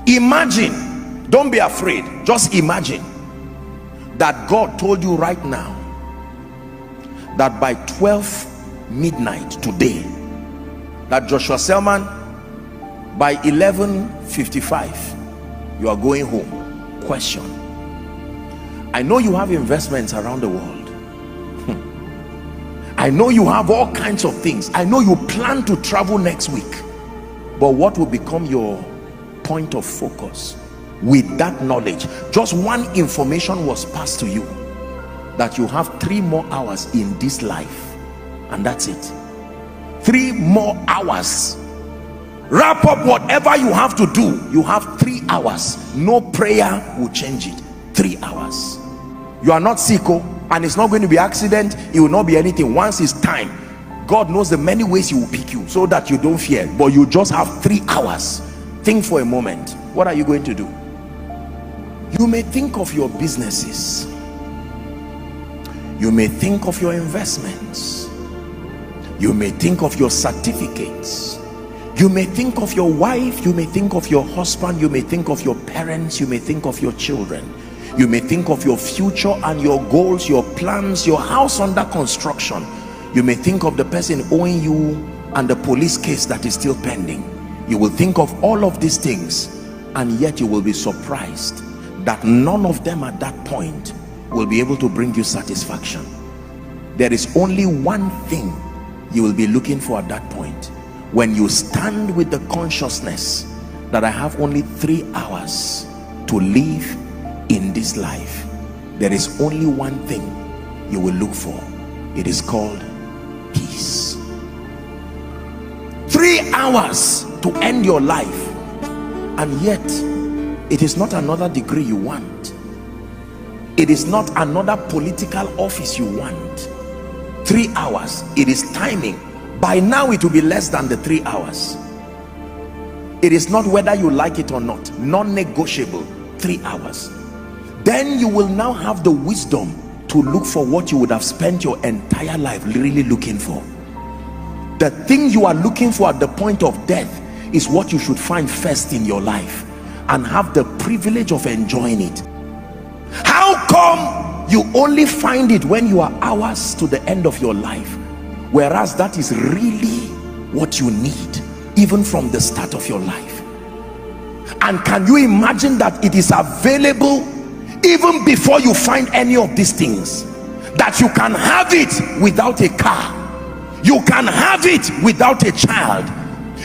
Imagine, don't be afraid, just imagine that God told you right now that by 12 midnight today, that Joshua Selman, by 11:55 you are going home. Question: I know you have investments around the world. I know you have all kinds of things. I know you plan to travel next week, but what will become your point of focus? With that knowledge, just one information was passed to you, that you have 3 more hours in this life, and that's it. 3 more hours. Wrap up whatever you have to do. You have 3 hours. No prayer will change it. 3 hours. You are not sick, and it's not going to be accident. It will not be anything. Once it's time, God knows the many ways he will pick you so that you don't fear, but you just have 3 hours. Think for a moment. What are you going to do? You may think of your businesses, you may think of your investments, you may think of your certificates, you may think of your wife, you may think of your husband, you may think of your parents, you may think of your children, you may think of your future and your goals, your plans, your house under construction. You may think of the person owing you and the police case that is still pending. You will think of all of these things, and yet you will be surprised that none of them at that point will be able to bring you satisfaction. There is only one thing you will be looking for at that point. When you stand with the consciousness that I have only 3 hours to live in this life, there is only one thing you will look for. It is called peace. 3 hours to end your life, and yet it is not another degree you want. It is not another political office you want. 3 hours. It is timing. By now it will be less than the 3 hours. It is not whether you like it or not. Non-negotiable. 3 hours. Then you will now have the wisdom to look for what you would have spent your entire life really looking for. The thing you are looking for at the point of death is what you should find first in your life and have the privilege of enjoying it. How come you only find it when you are hours to the end of your life, whereas that is really what you need even from the start of your life? And can you imagine that it is available even before you find any of these things? That you can have it without a car, you can have it without a child,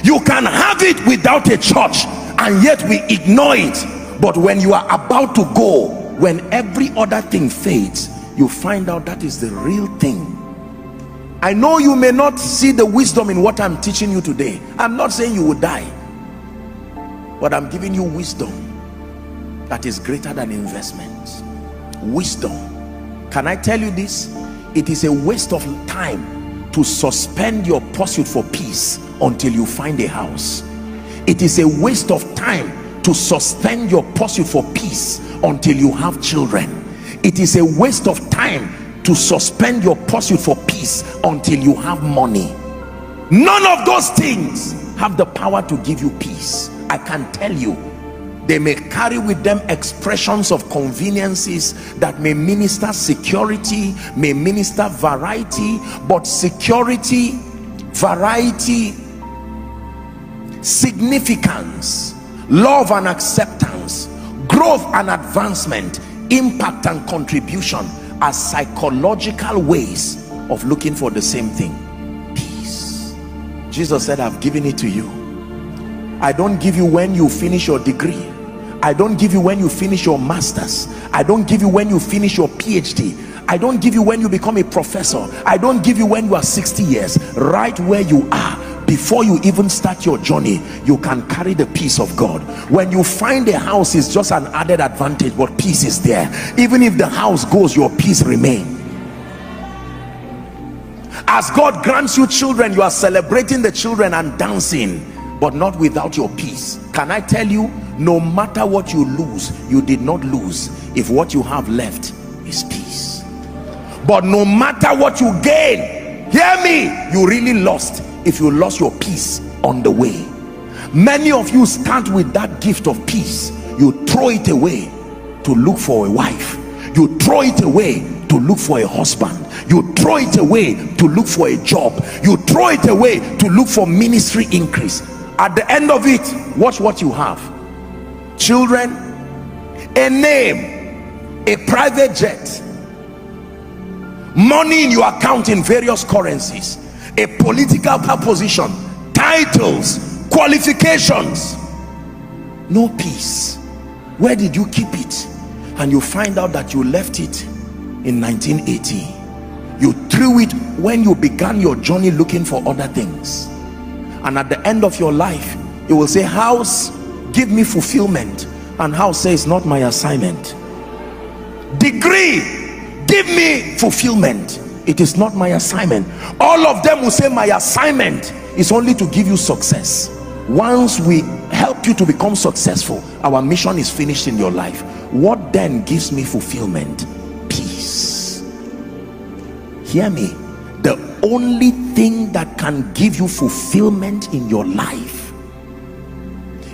you can have it without a church, and yet we ignore it. But when you are about to go, when every other thing fades, you find out that is the real thing. I know you may not see the wisdom in what I'm teaching you today. I'm not saying you will die, but I'm giving you wisdom that is greater than investments. Wisdom. Can I tell you this? It is a waste of time to suspend your pursuit for peace until you find a house. It is a waste of time to suspend your pursuit for peace until you have children. It is a waste of time to suspend your pursuit for peace until you have money. None of those things have the power to give you peace. I can tell you, they may carry with them expressions of conveniences that may minister security, may minister variety, but security, variety, significance, love and acceptance, growth and advancement, impact and contribution are psychological ways of looking for the same thing: peace. Jesus said, I've given it to you. I don't give you when you finish your degree. I don't give you when you finish your master's. I don't give you when you finish your PhD. I don't give you when you become a professor. I don't give you when you are 60 years. Right where you are, before you even start your journey, you can carry the peace of God. When you find a house, it's just an added advantage, but peace is there. Even if the house goes, your peace remains. As God grants you children, you are celebrating the children and dancing, but not without your peace. Can I tell you, no matter what you lose, you did not lose if what you have left is peace. But no matter what you gain, hear me, you really lost if you lost your peace on the way. Many of you start with that gift of peace, you throw it away to look for a wife, you throw it away to look for a husband, you throw it away to look for a job, you throw it away to look for ministry increase. At the end of it, watch what you have: children, a name, a private jet, money in your account in various currencies, a political position, titles, qualifications, no peace. Where did you keep it? And you find out that you left it in 1980. You threw it when you began your journey looking for other things, and at the end of your life you will say, house, give me fulfillment, and house says, not my assignment. Degree, give me fulfillment, it is not my assignment. All of them will say, my assignment is only to give you success. Once we help you to become successful, our mission is finished in your life. What then gives me fulfillment? Peace. Hear me. The only thing that can give you fulfillment in your life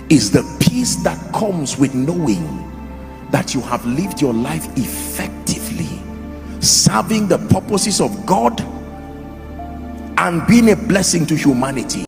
is the peace that comes with knowing that you have lived your life effectively, serving the purposes of God and being a blessing to humanity.